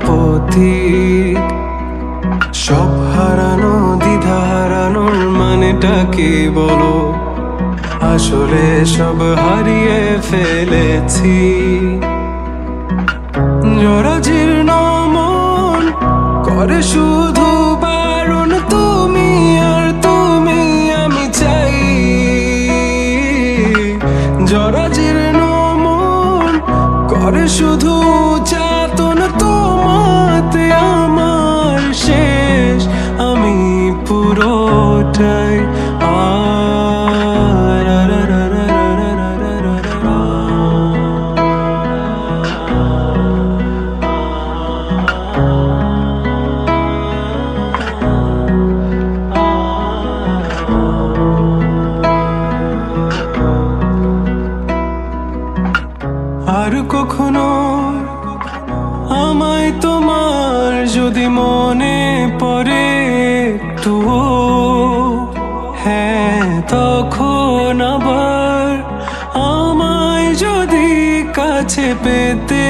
পথিক। সব হারানো দ্বিধা হারানোর মানেটা কি বলো? আসলে সব হারিয়ে ফেলেছি। জরাজীর্ণ মন করে শুধু বারণ, তুমি আর তুমি আমি চাই। জরাজীর্ণ মন করে শুধু যাতন, তোমাতে আমার শেষ, আমি পুরোটাই। আর কখনো আমায় তোমার যদি মনে পড়ে একটুও, হ্যাঁ তখন আবার আমায় যদি কাছে পেতে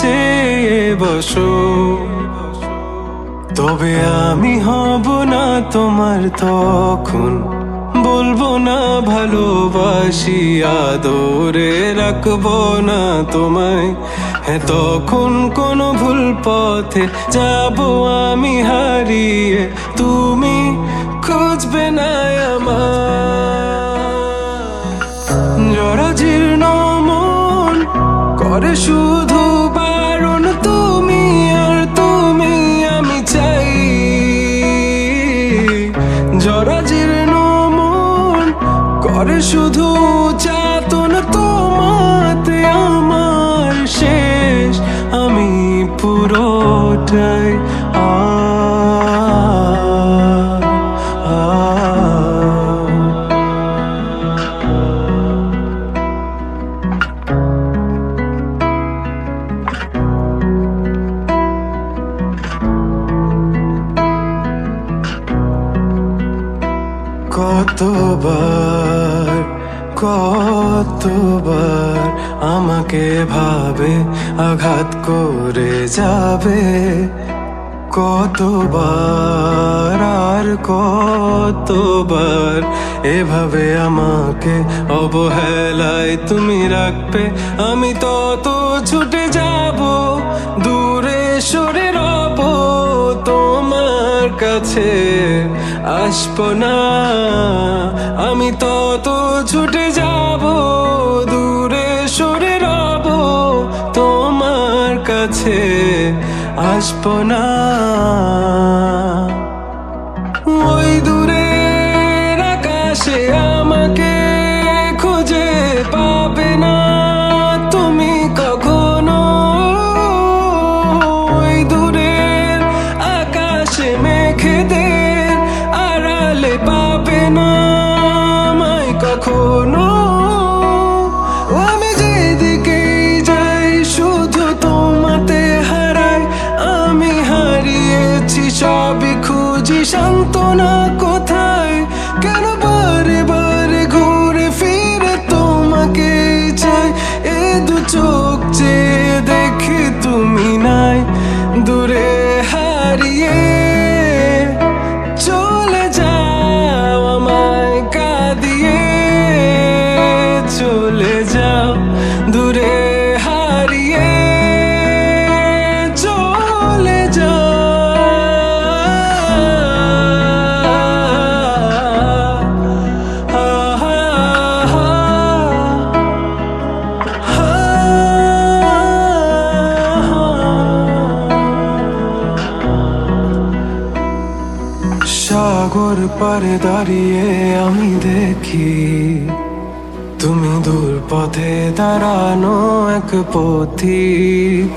চেয়ে বসো, তবে আমি হব না তোমার তখন। বলবো না ভালোবাসি, আদরে রাখবো না তোমায়। হ্যাঁ তখন কোনো ভুল পথে যাবো আমি হারিয়ে, তুমি খুঁজবে না আমার। জরাজীর্ণ মন করে শুধু বারণ, তুমি আর তুমি আমি চাই। জরাজীর্ণ করে শুধু যাতন, তোমাতে আমার শেষ, আমি পুরোটাই। কতবার কতবার আমাকে ভাবে আঘাত করে যাবে, কতবার আর কতবার এভাবে আমাকে অবহেলায় তুমি রাখবে। আমি তত ছুটে যাব, দূরে সরে রব, তোমার কাছে আসবো না। আমি তত ছুটে যাব, দূরে সরে রব, তোমার কাছে আসবো না। ওই দূরের আকাশে আমাকে খুঁজে পাবে না তুমি কখনো। ওই দূরের আকাশে মেঘেদের আড়ালে পাবে না আমায় কখনো। আমি যেদিকে যাই শুধু তোমাতে হারাই, আমি হারিয়েছি সবই খুঁজি সান্ত্বনা কোথায়। কেন বারে বারে ঘুরে ফিরে তোমাকে চাই, এ দু চোখ চেয়ে দেখি তুমি নাই। দূরে হারিয়ে চলে যাও, আমায় কাঁদিয়ে চলে যাও। দূরে হারিয়ে চলে যাও। সাগর পারে দাঁড়িয়ে আমি দেখি তুমি দূর পথে দাঁড়ানো এক পথিক।